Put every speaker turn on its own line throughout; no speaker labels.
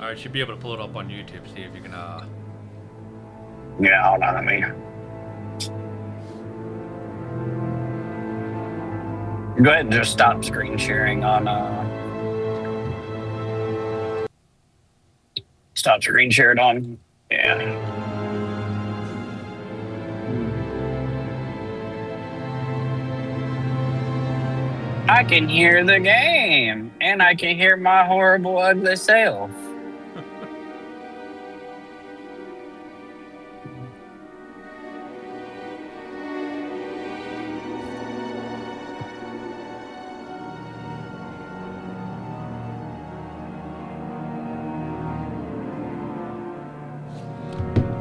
I should be able to pull it up on YouTube. See if you can.
Yeah, hold on, let me. Go ahead and just stop screen sharing on. Stop screen shared on. Yeah. I can hear the game, and I can hear my horrible, ugly self.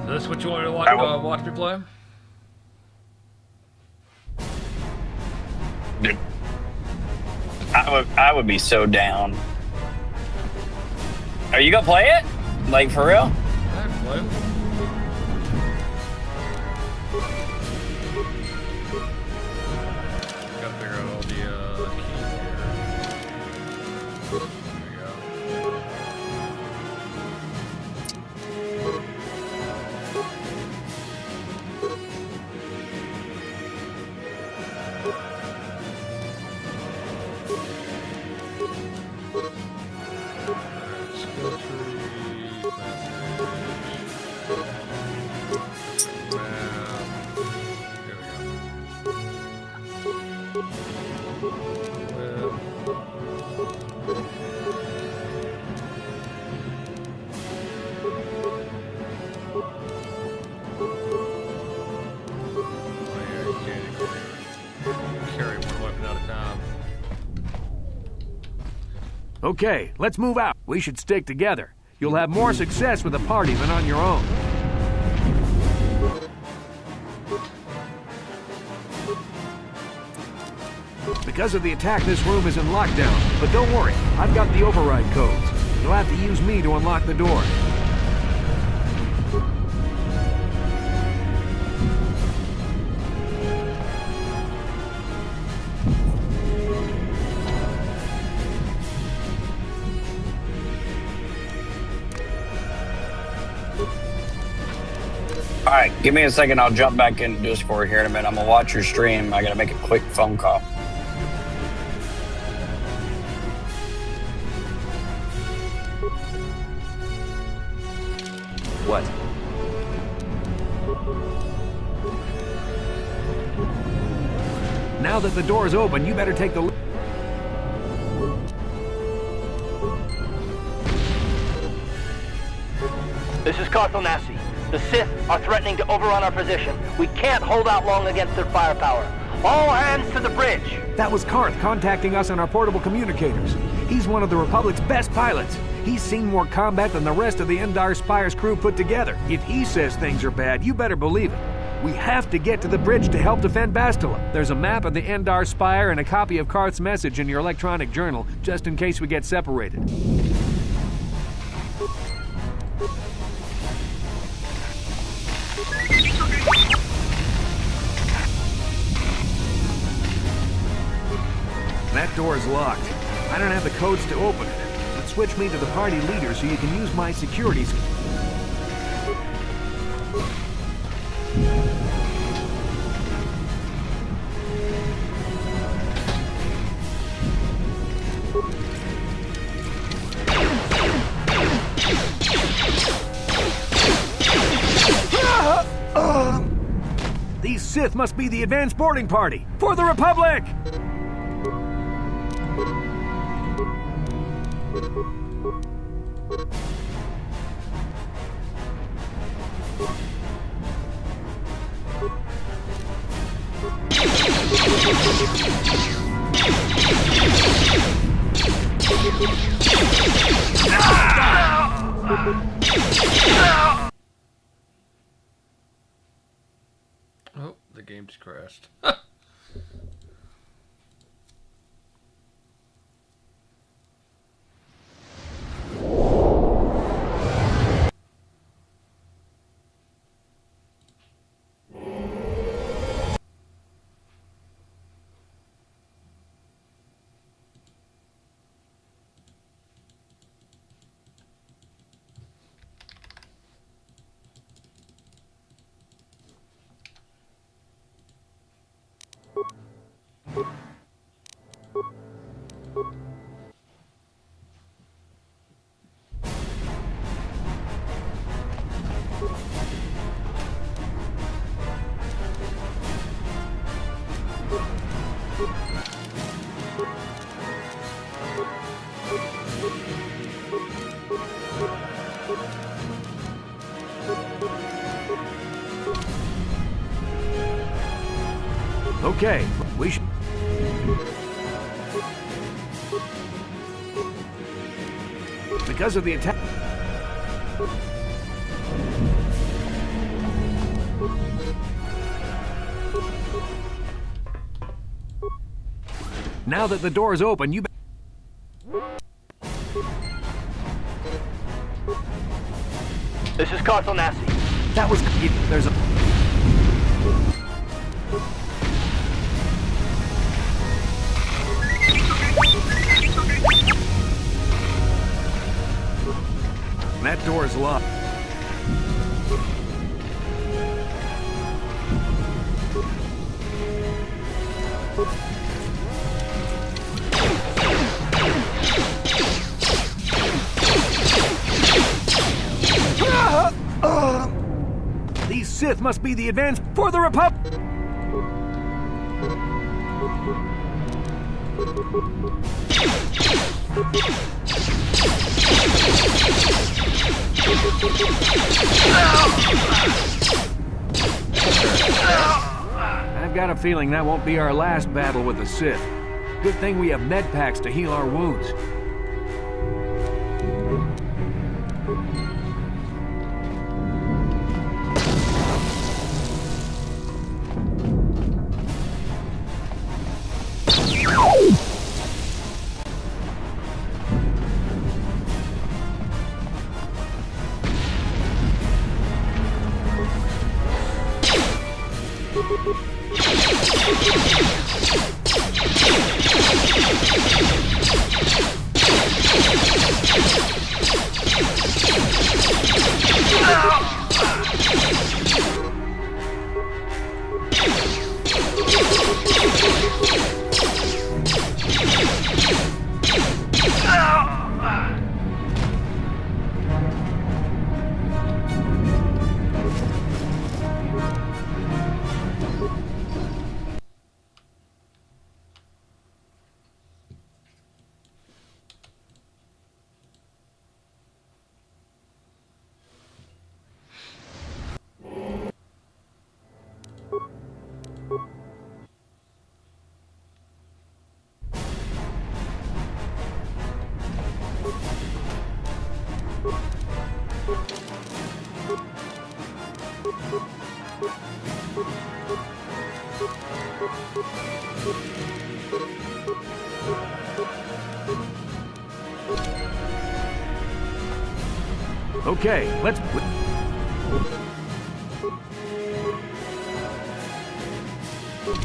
So this what you want to watch me play?
Dude, I would be so down. Are you gonna play it? Like for real?
I can play it. Gotta figure out all the keys here. There you go. Skill tree, message, map. Here we go. Carry one weapon at a time.
Okay, let's move out. We should stick together. You'll have more success with a party than on your own. Because of the attack, this room is in lockdown. But don't worry, I've got the override codes. You'll have to use me to unlock the door.
All right, give me a second. I'll jump back in Discord here in a minute. I'm gonna watch your stream. I gotta make a quick phone call.
What? Now that the door is open, you better take the...
This is Kotor. The Sith are threatening to overrun our position. We can't hold out long against their firepower. All hands to the bridge!
That was Karth contacting us on our portable communicators. He's one of the Republic's best pilots. He's seen more combat than the rest of the Endar Spire's crew put together. If he says things are bad, you better believe it. We have to get to the bridge to help defend Bastila. There's a map of the Endar Spire and a copy of Karth's message in your electronic journal, just in case we get separated. That door's locked. I don't have the codes to open it, but switch me to the party leader so you can use my security skill. These Sith must be the advanced boarding party for the Republic!
Oh, the game just crashed.
Okay, we should... Because of the attack... Now that the door is open, you...
This is Kotor.
That was... There's a... That door is locked. These Sith must be the advance for the Republic. I've got a feeling that won't be our last battle with the Sith. Good thing we have med packs to heal our wounds. Okay, let's...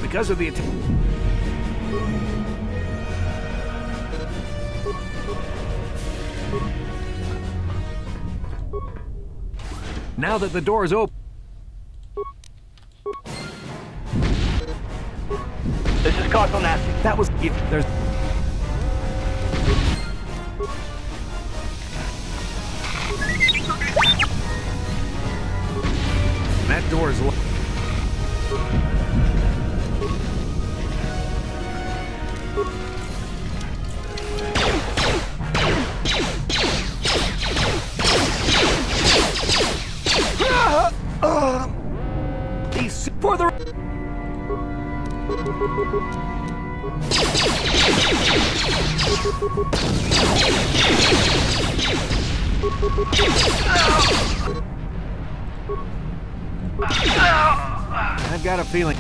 Because of the attack... Now that the door is open...
This is Kotor.
That was... There's... That door is locked. These for the... I've got a feeling.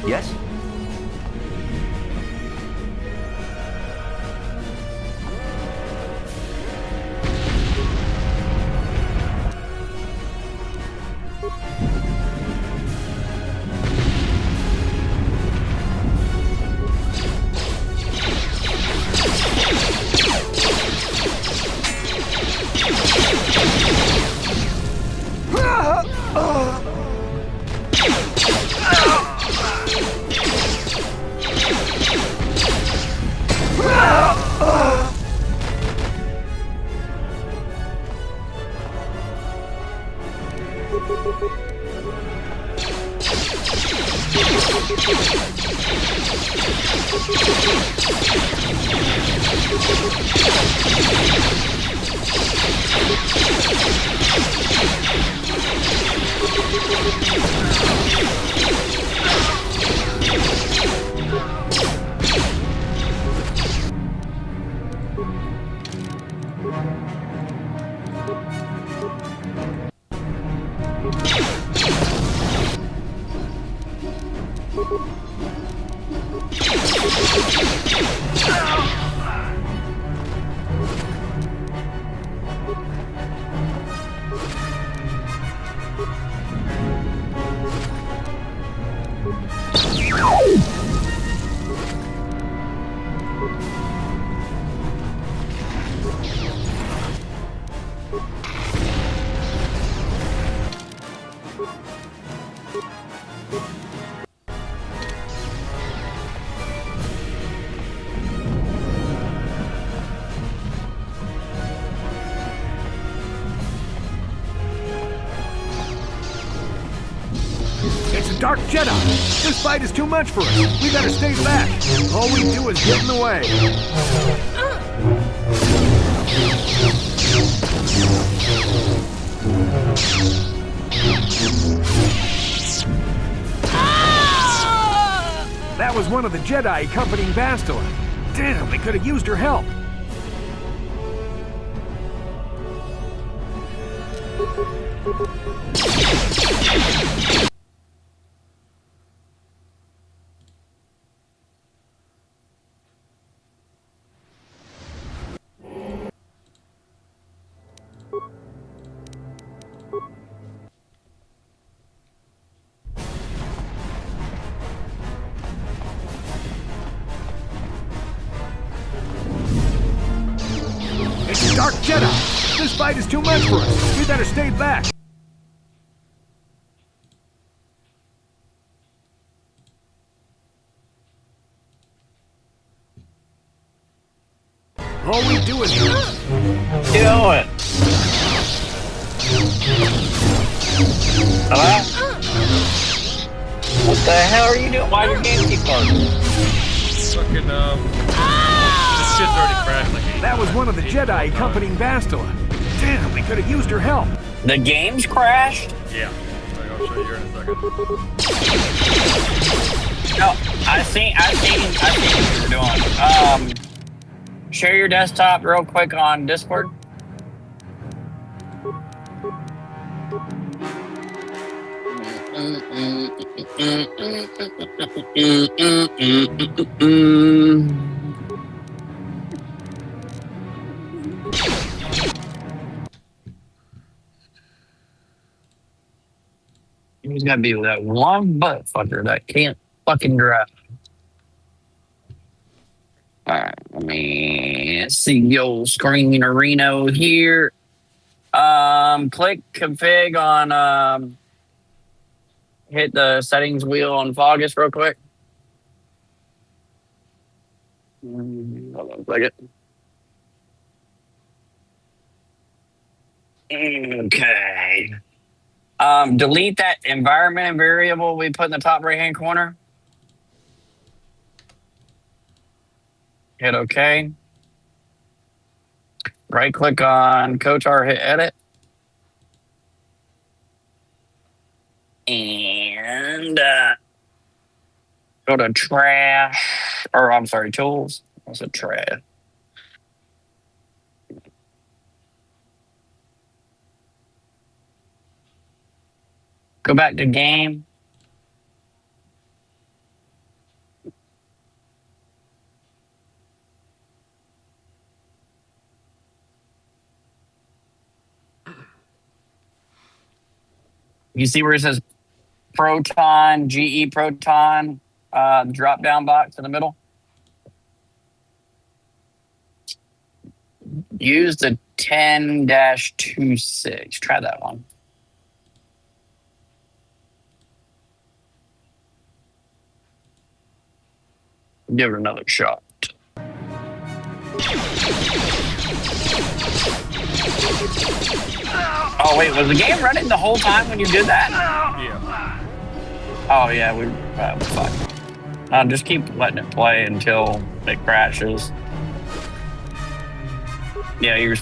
Yes?
It's a Dark Jedi! This fight is too much for us! We better stay back! All we do is get in the way! That was one of the Jedi accompanying Bastila. Damn, they could have used her help! It's a Dark Jedi! This fight is too much for us! We better stay back! All we do is...
Do it. Hello? What the hell are you doing? Why your game keep working?
Fucking, this shit's already crashed like 8
That was
times.
one of the
8
Jedi
times.
accompanying Bastila. Damn, they could have used her help.
The game's crashed?
Yeah. I'll show you here in a second.
No, I seen what you're doing. Share your desktop real quick on Discord. He's gotta be that one butt fucker that can't fucking drive. Alright, let me see the old screen Reno here. Click config on hit the settings wheel on Fogus real quick. Hold on a second. Okay. Delete that environment variable we put in the top right hand corner. Hit OK. Right click on Kotor, hit edit. And go to trash, or I'm sorry, tools. What's it, trash? Go back to game. You see where it says Proton, GE Proton, drop down box in the middle? Use the 10-26. Try that one. Give it another shot. Oh, wait, was the game running the whole time when you did that?
Yeah.
Oh, yeah, we fuck. Just keep letting it play until it crashes. Yeah, you're...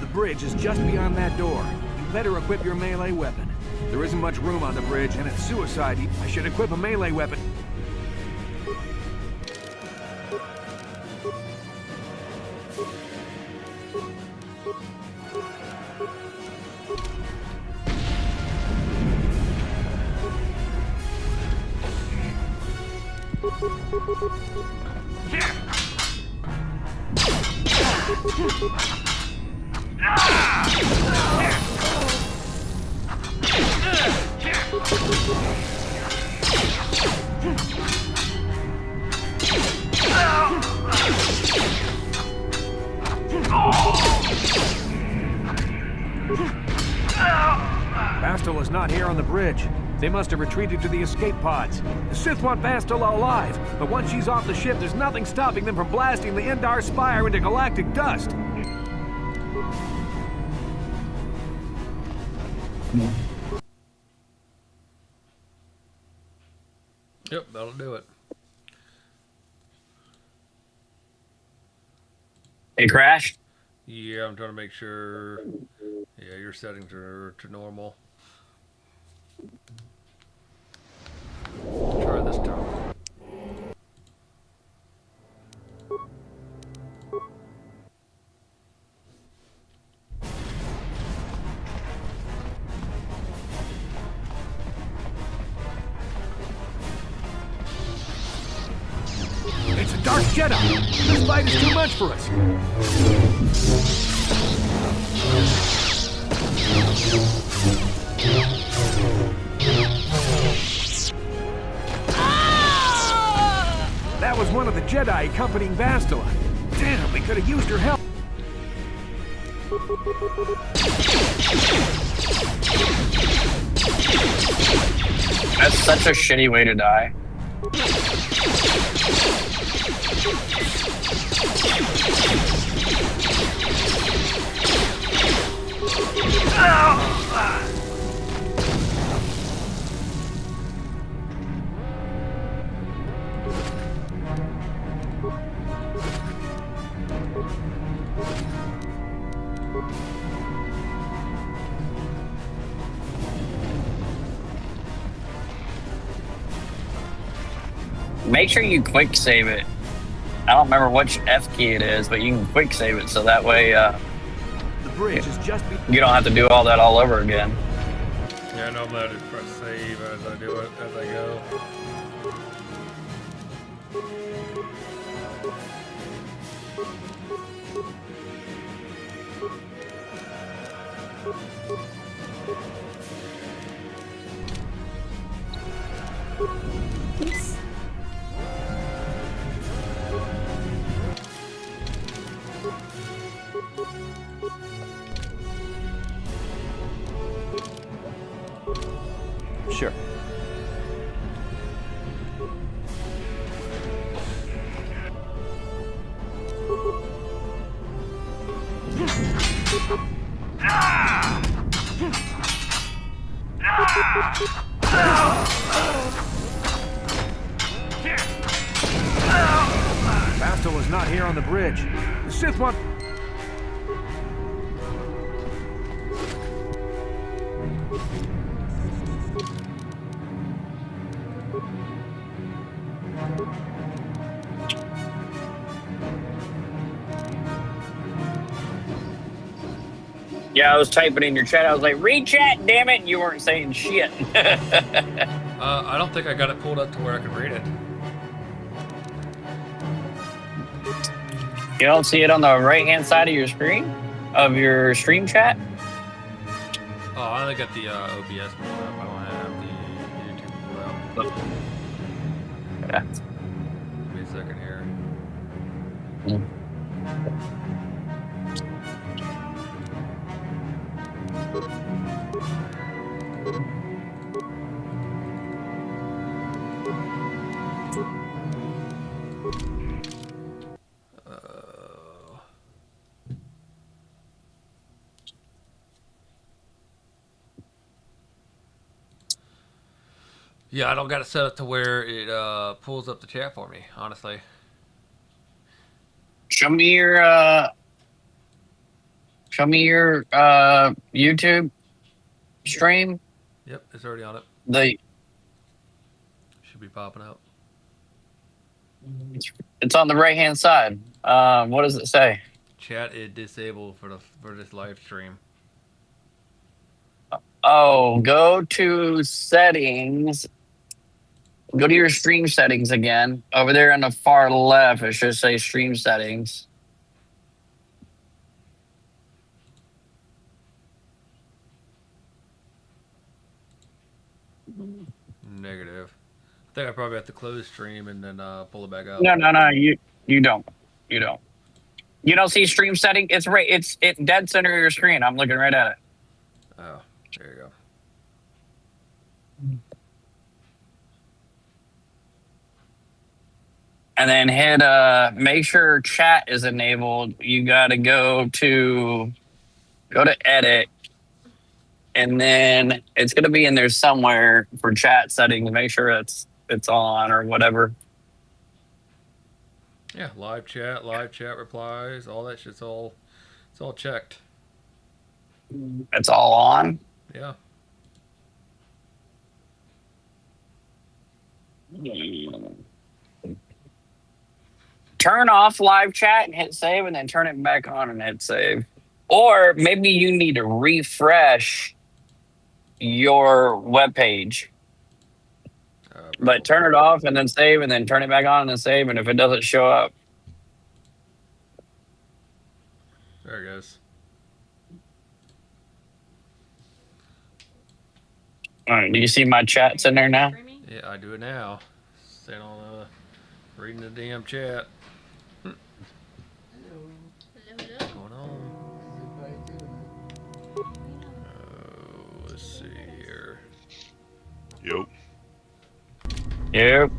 The bridge is just beyond that door. You better equip your melee weapon. There isn't much room on the bridge, and it's suicide. I should equip a melee weapon. Bastel is not here on the bridge. They must have retreated to the escape pods. The Sith want Bastila alive, but once she's off the ship, there's nothing stopping them from blasting the Endar Spire into galactic dust.
Yep, that'll do it.
It crashed?
Yeah, I'm trying to make sure. Yeah, your settings are to normal. Try this time.
It's a Dark Jedi! This fight is too much for us! That was one of the Jedi accompanying Bastila. Damn, we could have used her help.
That's such a shitty way to die. Make sure you quick save it. I don't remember which F key it is, but you can quick save it so that way
The bridge is just
you don't have to do all that all over again.
Yeah, normally I just press save as I do it, as I go.
Sure. Bastel is not here on the bridge. The Sith want...
Yeah, I was typing in your chat. I was like, read chat, damn it. And you weren't saying shit.
I don't think I got it pulled up to where I could read it.
You don't see it on the right-hand side of your screen? Of your stream chat?
Oh, I only got the OBS pulled up. I don't have the YouTube pulled up.
Yeah.
Give me a second here. Yeah, I don't got it set up to where it pulls up the chat for me, honestly.
Show me your YouTube stream.
Yep, it's already on it. Should be popping up.
It's on the right-hand side. What does it say?
Chat is disabled for this live stream.
Oh, go to settings. Go to your stream settings again. Over there on the far left, it should say stream settings.
Negative. I think I probably have to close stream and then pull it back up.
No, you don't. You don't. You don't see stream setting? It's right. It's dead center of your screen. I'm looking right at it.
Oh, there you go.
And then hit make sure chat is enabled. You gotta go to edit. And then it's gonna be in there somewhere for chat settings. Make sure it's on or whatever.
Yeah, live chat replies, all that shit's all checked.
It's all on.
Yeah.
Turn off live chat and hit save, and then turn it back on and hit save. Or maybe you need to refresh your web page. But turn it off and then save, and then turn it back on and then save, and if it doesn't show up.
There it goes.
All right, do you see my chats in there now?
Yeah, I do it now. Staying on reading the damn chat. What's going on? Oh, let's see here.
Yep.
Yep.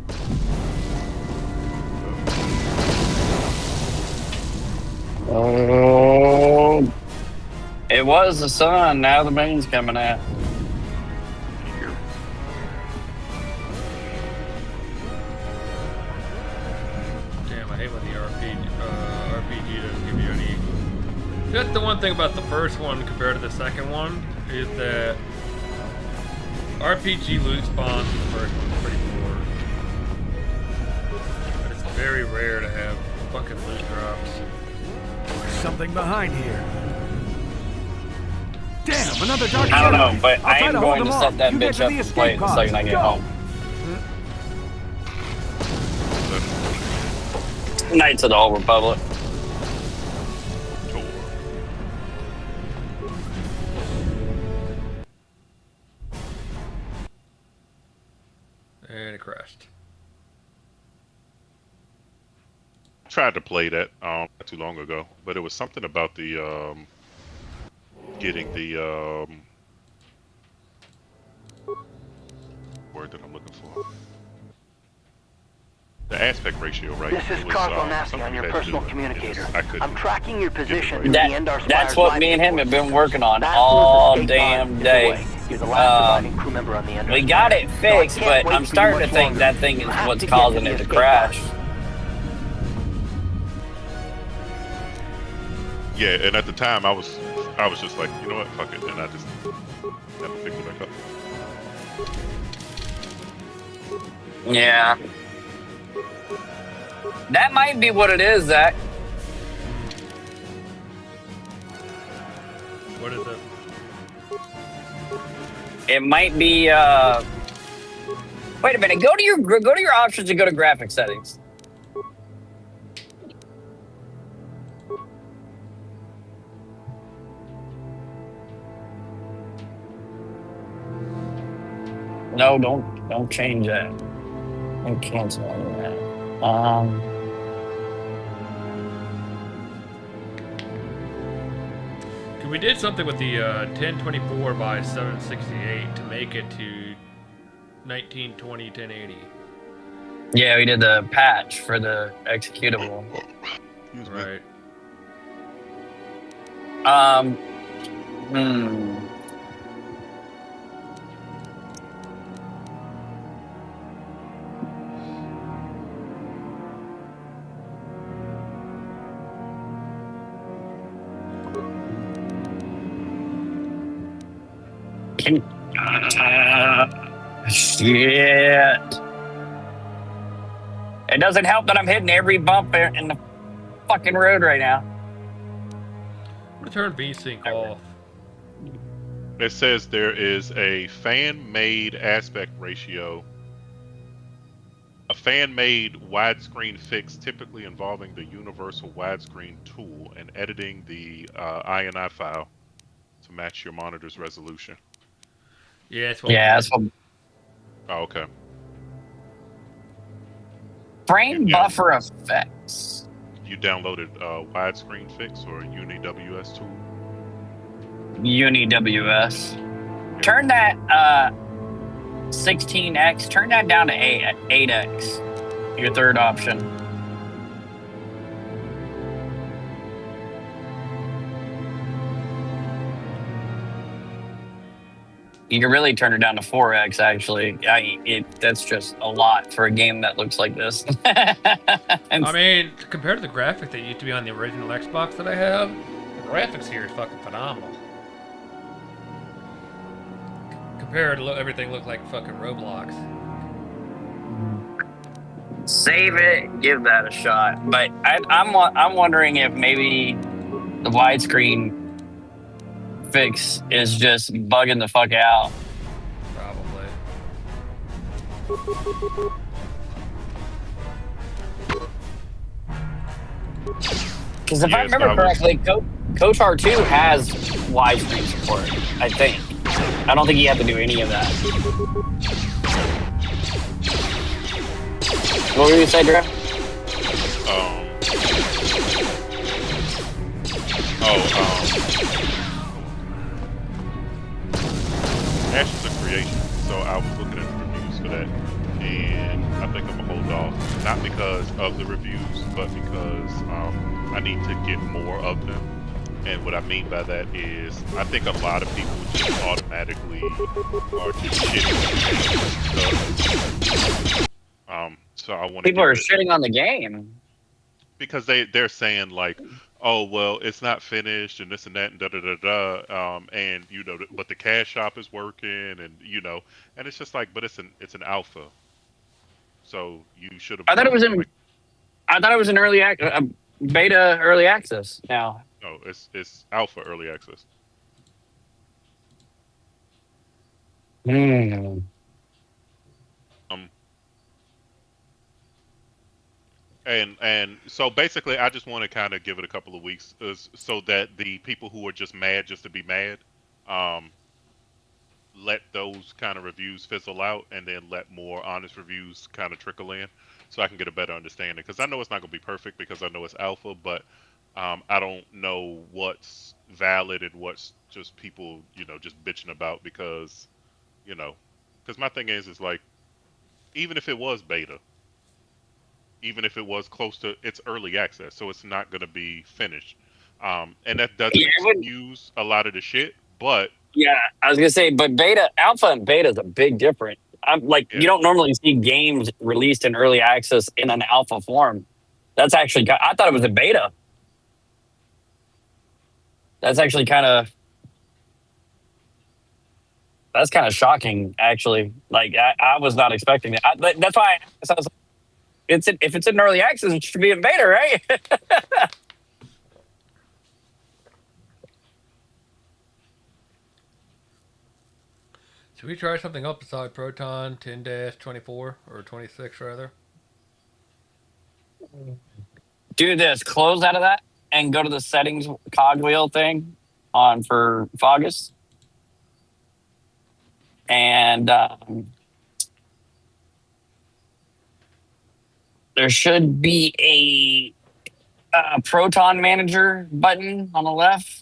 Oh, it was the sun. Now the moon's coming out.
Damn, I hate when the RPG doesn't give you any. That's the one thing about the first one compared to the second one is that RPG loot spawns in the first one is pretty poor. very rare to have fucking loot drops.
There's something behind here. Damn, another dark
I don't know,
enemy.
but
I'll
I
try
am
to hold
going
them
to
off.
set that
You get
bitch
to
up
the
and play it
escape
the
pods.
second I get
Go.
home. Knights of the Old Republic.
Kotor.
And it crashed.
Tried to play that not too long ago, but it was something about the getting the word that I'm looking for. The aspect ratio, right?
This is
It was,
Kotor
something
on
you
your
had to
personal
do, and
communicator.
I couldn't.
I'm tracking your position
right.
through the Endar
That's
Spire's
what
live
me and him
support
have been
system.
working on
Maximus
all
escape pod
damn
is
day.
away. You're the last surviving crew member on the Endar
We
Spire.
got it
So I
fixed,
can't
but
wait
I'm
for you
starting to
much
think
longer.
that thing
You
is
have
what's
to get
causing
the
it to
escape
crash.
pod.
Yeah, and at the time I was just like, you know what, fuck it, and I just never picked it back up.
Yeah. That might be what it is, Zach.
What is it?
It might be wait a minute, go to your options and go to graphic settings. No, don't change that. Don't cancel any of that.
We did something with the 1024 by 768 to make it to 1920 1080.
Yeah, we did the patch for the executable.
Excuse me.
Right.
Shit. It doesn't help that I'm hitting every bump in the fucking road right now.
I'm gonna turn VSync off.
It says there is a fan-made aspect ratio. A fan-made widescreen fix typically involving the universal widescreen tool and editing the INI file to match your monitor's resolution.
Yeah, that's what
Yeah,
we
that's what
Oh, okay.
frame
Yeah.
buffer effects.
You downloaded widescreen fix or UniWS tool?
UniWS. Turn that 16x, turn that down to 8x. Your third option. You can really turn it down to 4x, actually. That's just a lot for a game that looks like this.
I mean, compared to the graphic that used to be on the original Xbox that I have, the graphics here is fucking phenomenal. Compared to everything looked like fucking Roblox.
Save it, give that a shot. But I'm wondering if maybe the widescreen fix is just bugging the fuck out.
Probably.
Because if
Yeah,
I
it's
remember
probably-
correctly, Kotor 2 has widescreen support, I think. I don't think you have to do any of that. What were you going to say, Drew?
Ashes of Creation. So I was looking at the reviews for that, and I think I'm gonna hold off. Not because of the reviews, but because I need to get more of them. And what I mean by that is, I think a lot of people just automatically are just shitting. So I want to.
People are shitting on the game.
Because they're saying like, oh well, it's not finished and this and that and da da da da, and you know, but the cash shop is working, and you know, and it's just like, but it's an alpha, so you should have.
I thought it was in. I thought it was an beta early access now.
No, it's alpha early access.
Hmm.
Um, and so basically, I just want to kind of give it a couple of weeks, so that the people who are just mad just to be mad, um, let those kind of reviews fizzle out, and then let more honest reviews kind of trickle in, so I can get a better understanding. Because I know it's not going to be perfect because I know it's alpha, but I don't know what's valid and what's just people, just bitching about because, because my thing is like, even if it was beta, even if it was close to its early access, so it's not going to be finished. And that doesn't
Yeah,
excuse a lot of the shit, but
yeah, I was gonna say, but alpha and beta is a big difference. I'm like,
yeah,
you don't normally see games released in early access in an alpha form. That's actually, I thought it was a beta. That's actually that's kind of shocking, actually. Like, I was not expecting that. That's why I was like, if it's in early access, it should be in beta, right?
Should we try something else beside Proton 10-24 or 26 rather?
Do this, close out of that, and go to the settings cogwheel thing on for Fogus. And there should be a Proton Manager button on the left.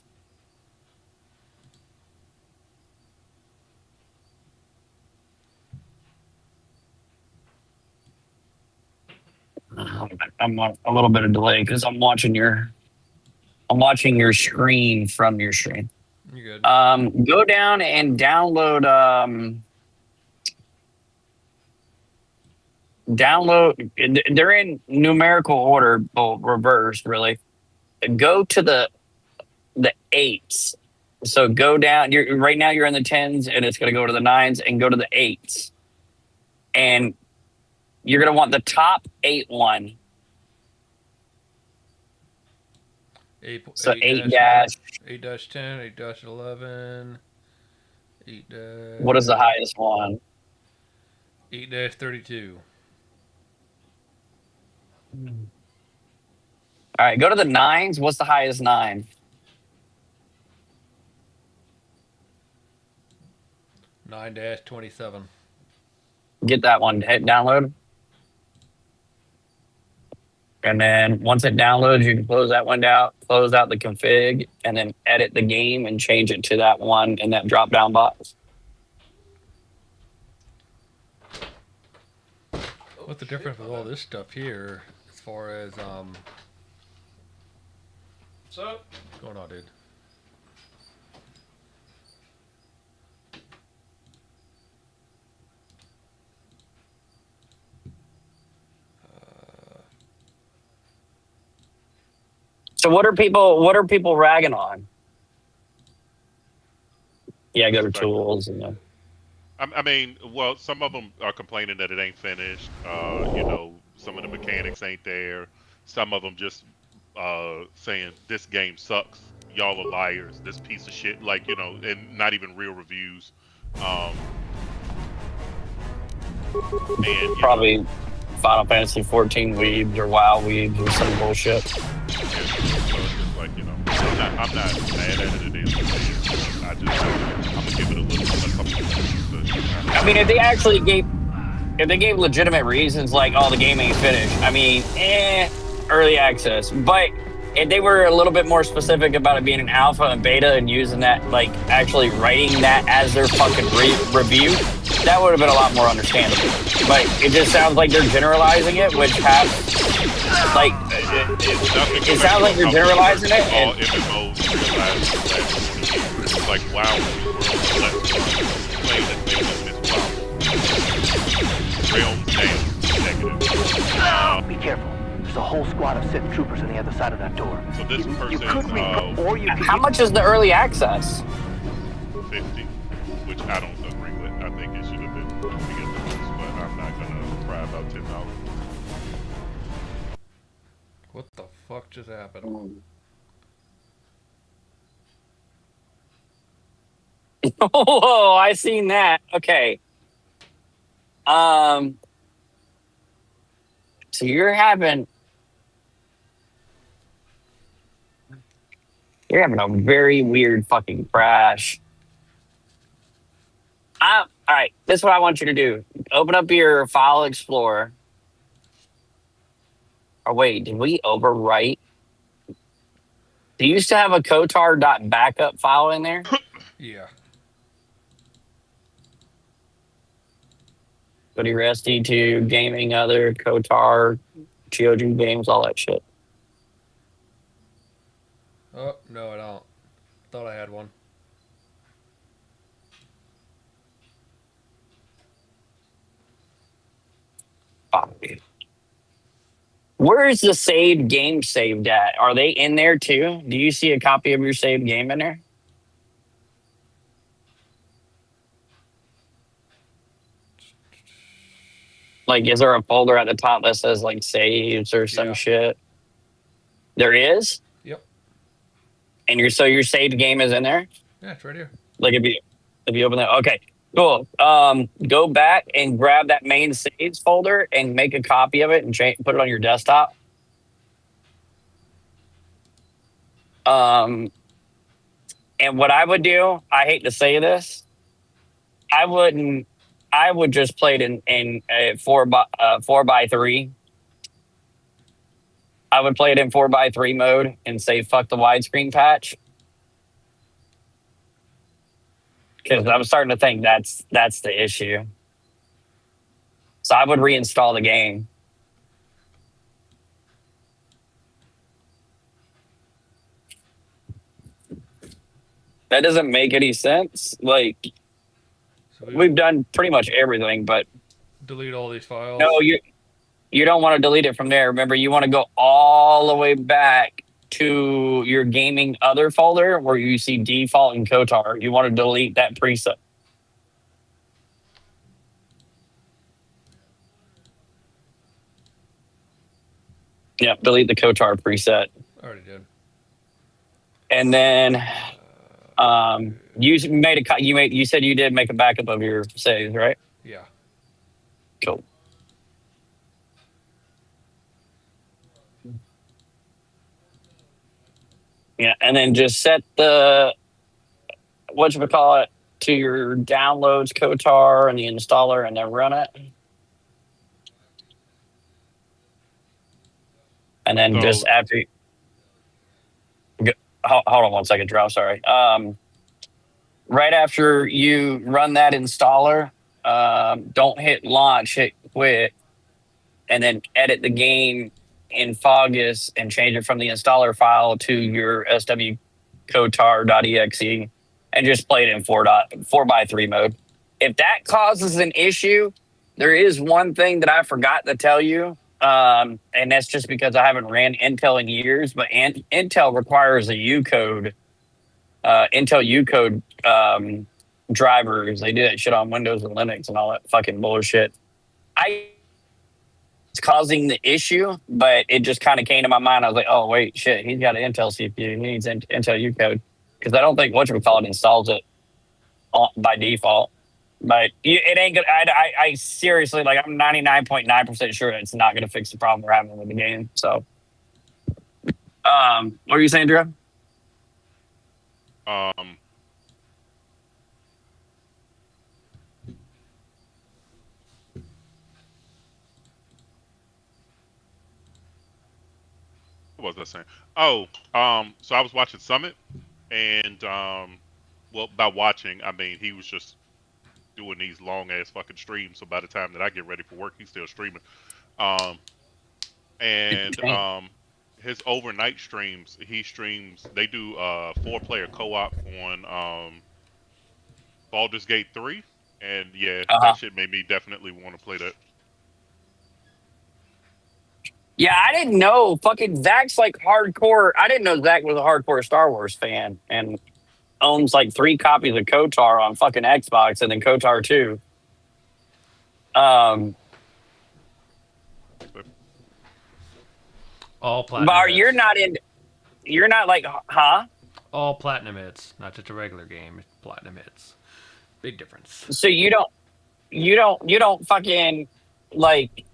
I'm on a little bit of delay because I'm watching your screen from your screen.
You good?
Go down and download they're in numerical order, well, reverse really. Go to the 8s. So go down, right now you're in the 10s and it's going to go to the 9s and go to the 8s. And you're going to want the top 8 one. So 8 dash
8-10, 8-11, 8
What is the highest one?
8-32.
All right, go to the 9s. What's the highest 9?
9-27.
Get that one. Hit download. And then once it downloads, you can close that one out, close out the config, and then edit the game and change it to that one in that drop-down box.
What's the difference with all this stuff here as far as
What's up?
what's going on, dude?
So what are people ragging on? Yeah, go to tools and then.
I mean, well, some of them are complaining that it ain't finished. Some of the mechanics ain't there. Some of them just saying this game sucks. Y'all are liars. This piece of shit, and not even real reviews. And
Probably Final Fantasy 14 weebs or WoW weebs or some bullshit.
So it's just like, I'm not mad at it. It is what it is. I'm gonna give it a couple of weeks.
I mean, if they gave legitimate reasons like, oh, the game ain't finished, I mean, early access. But if they were a little bit more specific about it being an alpha and beta and using that, like actually writing that as their fucking review, that would have been a lot more understandable. But it just sounds like they're generalizing it, which has, like, it sounds like they're generalizing it.
All MMOs it's like, wow, let's play that thing as wow. Real negative.
Be careful. There's a whole squad of Sith troopers on the other side of that door.
So this
You
person,
could read, or you could.
How much is the early access?
50, which I don't agree with. I think it should have been to get the most, but I'm not gonna cry about $10.
What the fuck just happened?
Oh, I seen that. Okay. Um. So you're having a very weird fucking crash. All right. This is what I want you to do. Open up your file explorer. Or wait, did we overwrite? Do you still have a Kotar.backup file in there?
Yeah.
Go to your SD2, gaming, other, Kotar, GOG games, all that shit.
Oh, no, I don't. Thought I had one.
Fuck. Where is the saved game saved at? Are they in there too? Do you see a copy of your saved game in there? Like, is there a folder at the top that says like saves or some
Yeah.
shit? There is?
Yep.
And your saved game is in there?
Yeah, it's right here.
Like if you open that, okay, cool. Go back and grab that main saves folder and make a copy of it and put it on your desktop. And what I would do, I hate to say this, I would just play it in a 4x3. I would play it in 4x3 mode and say fuck the widescreen patch. Because I'm starting to think that's the issue. So I would reinstall the game. That doesn't make any sense. Like,
So
we've done pretty much everything, but
delete all these files.
no, you don't want to delete it from there. Remember, you want to go all the way back to your gaming other folder where you see default and Kotar. You want to delete that preset. Yeah, delete the Kotar preset.
Already did.
And then you said you did make a backup of your saves, right?
Yeah.
Cool. Yeah, and then just set the whatchamacallit to your downloads Kotar and the installer and then run it. And then just after you, hold on one second, Drew. Sorry. Right after you run that installer, don't hit launch, hit quit, and then edit the game in Fogus and change it from the installer file to your swkotar.exe and just play it in 4x3 mode. If that causes an issue, there is one thing that I forgot to tell you, and that's just because I haven't ran Intel in years, but Intel requires a Ucode, Intel Ucode drivers. They do that shit on Windows and Linux and all that fucking bullshit. It's causing the issue, but it just kind of came to my mind. I was like, oh, wait, shit, he's got an Intel CPU. He needs Intel Ucode. Because I don't think whatchamacallit installs it by default. But it ain't good. I seriously, like, I'm 99.9% sure it's not going to fix the problem we're having with the game. So, what were you saying, Drew?
What was I saying? Oh, so I was watching Summit, and well, by watching, I mean he was just doing these long ass fucking streams. So by the time that I get ready for work, he's still streaming. And his overnight streams, he streams. They do 4-player co-op on Baldur's Gate 3, and yeah, that shit made me definitely want to play that.
Yeah, I didn't know. Fucking Zach's like hardcore. I didn't know Zach was a hardcore Star Wars fan and owns like 3 copies of Kotar on fucking Xbox and then Kotar 2.
All
But
platinum
you're
hits.
not in. You're not like, huh?
All platinum hits, not just a regular game. It's platinum hits. Big difference.
So you don't fucking like.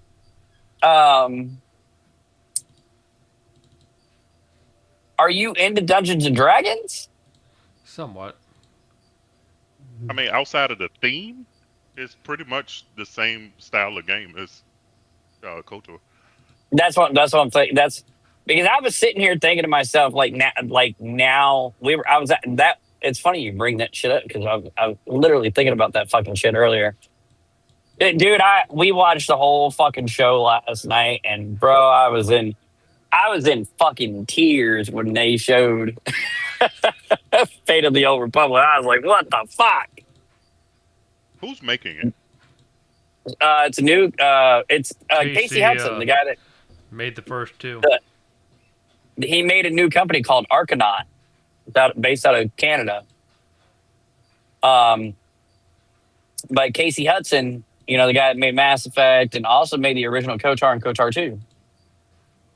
Um, are you into Dungeons and Dragons?
Somewhat.
I mean, outside of the theme, it's pretty much the same style of game as Kotor.
That's what I'm saying. That's because I was sitting here thinking to myself, now I was at that. It's funny you bring that shit up because I was literally thinking about that fucking shit earlier. Dude, we watched the whole fucking show last night, and bro, I was in fucking tears when they showed Fate of the Old Republic. I was like, what the fuck?
Who's making it?
It's a new. It's Casey Hudson, the guy that
made the first two.
he made a new company called Arcanaut, based out of Canada. But Casey Hudson, the guy that made Mass Effect and also made the original Kotor and Kotor 2.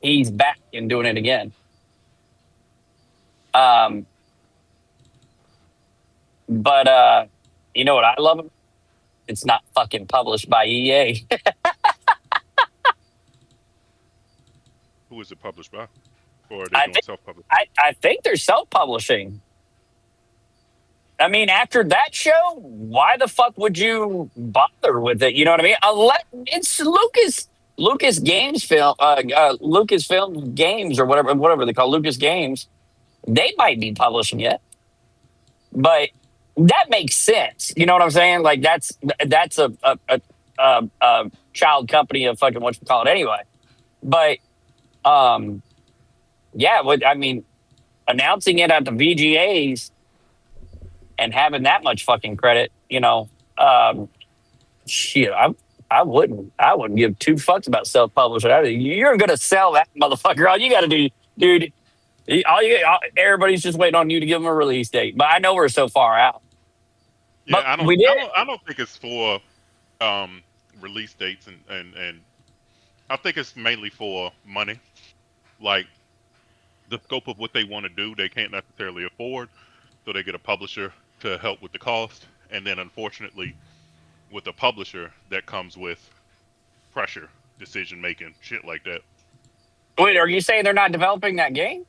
He's back and doing it again. But you know what I love him? It's not fucking published by EA.
Who is it published by? Or are they doing self-publishing?
I think they're self-publishing. I mean, after that show, why the fuck would you bother with it? You know what I mean? Unless it's Lucas Games film, Lucasfilm Games or whatever they call Lucas Games. They might be publishing it, but that makes sense. You know what I'm saying? Like that's a child company of fucking what you call it anyway. But yeah, I mean, announcing it at the VGAs and having that much fucking credit, shit, I wouldn't give two fucks about self-publishing. You're gonna sell that motherfucker. All you got to do, dude. Everybody's just waiting on you to give them a release date. But I know we're so far out.
Yeah,
But
I don't think it's for release dates and I think it's mainly for money. Like the scope of what they want to do, they can't necessarily afford, so they get a publisher to help with the cost. And then, unfortunately, with a publisher, that comes with pressure, decision making, shit like that.
Wait, are you saying they're not developing that game?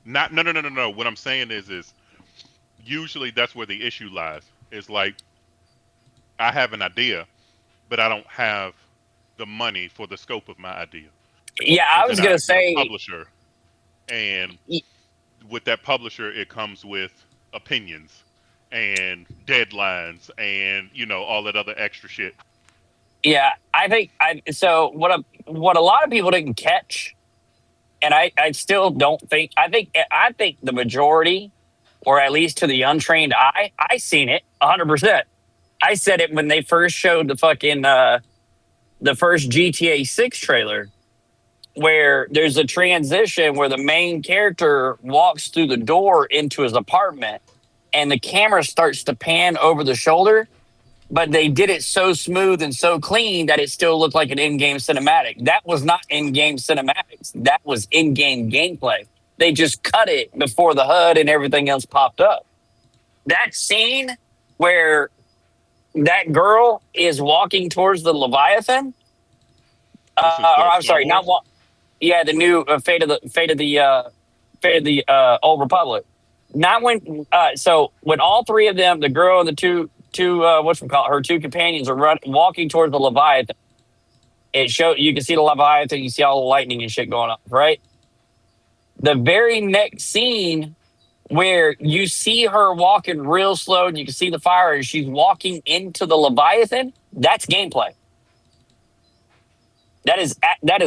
No. What I'm saying is usually that's where the issue lies. It's like I have an idea, but I don't have the money for the scope of my idea.
Yeah, I was gonna say
publisher, and with that publisher, it comes with opinions and deadlines and all that other extra shit.
Yeah, I think so. What a lot of people didn't catch, and I still don't think. I think the majority, or at least to the untrained eye, I seen it 100%. I said it when they first showed the fucking the first GTA 6 trailer, where there's a transition where the main character walks through the door into his apartment, and the camera starts to pan over the shoulder. But they did it so smooth and so clean that it still looked like an in-game cinematic. That was not in-game cinematics. That was in-game gameplay. They just cut it before the HUD and everything else popped up. That scene where that girl is walking towards the Leviathan. The new Fate of the Old Republic. Not when. So when all three of them, the girl and the two her two companions are walking towards the Leviathan. You can see the Leviathan, you see all the lightning and shit going on, right? The very next scene where you see her walking real slow and you can see the fire and she's walking into the Leviathan, that's gameplay. That is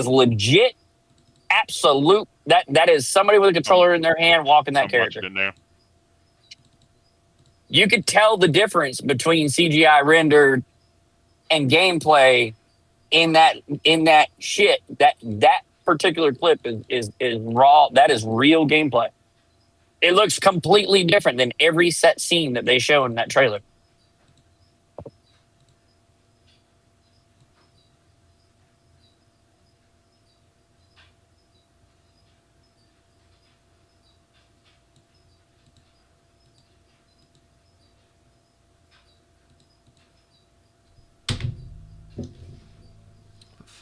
legit, absolute. That is somebody with a controller in their hand walking that character.
In there.
You could tell the difference between CGI rendered and gameplay in that shit. That particular clip is raw. That is real gameplay. It looks completely different than every set scene that they show in that trailer.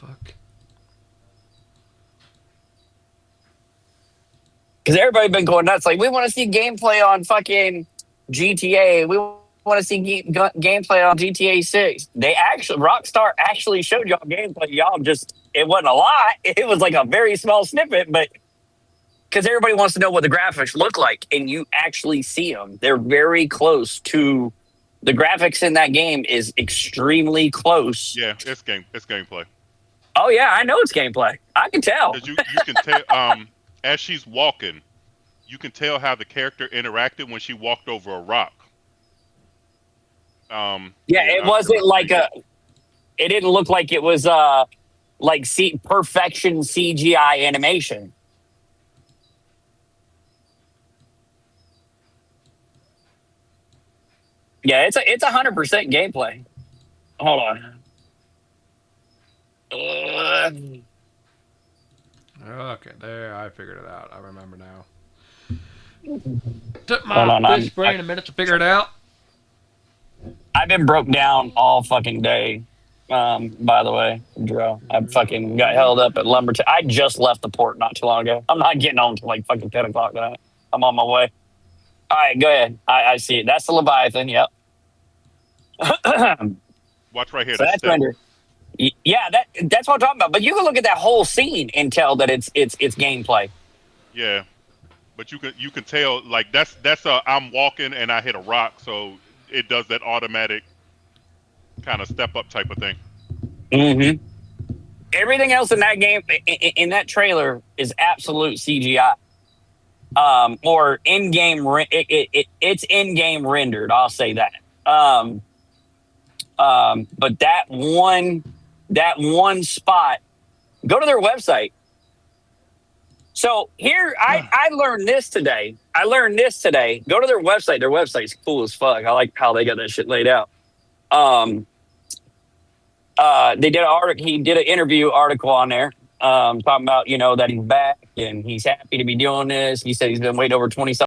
fuck?
Because everybody been going nuts. Like, we want to see gameplay on fucking GTA. We want to see gameplay on GTA 6. Rockstar actually showed y'all gameplay. Y'all just, it wasn't a lot. It was like a very small snippet, but because everybody wants to know what the graphics look like, and you actually see them. They're very close to, the graphics in that game is extremely close.
Yeah, it's gameplay.
Oh yeah, I know it's gameplay. I can tell.
Because you can tell, as she's walking, you can tell how the character interacted when she walked over a rock.
It wasn't like it didn't look like it was like perfection CGI animation. Yeah, it's 100% gameplay. Hold on.
Okay, there, I figured it out. I remember now. Took
Hold
my
on,
fish brain a minute to figure it out.
I've been broke down all fucking day. By the way, Drew, I fucking got held up at Lumberton. I just left the port not too long ago. I'm not getting home till like fucking 10 o'clock tonight. I'm on my way. All right, go ahead. I see it. That's the Leviathan. Yep.
Watch right here.
So that's rendered. Yeah, that's what I'm talking about. But you can look at that whole scene and tell that it's gameplay.
Yeah, but you can tell, like, that's I'm walking and I hit a rock, so it does that automatic kind of step up type of thing.
Mm-hmm. Everything else in that game, in that trailer, is absolute CGI. Or in-game, it's in-game rendered. I'll say that. But that one spot, go to their website. So here, I learned this today. Go to their website. Their website's cool as fuck. I like how they got that shit laid out. They did an article. He did an interview article on there, talking about, that he's back and he's happy to be doing this. He said he's been waiting over 20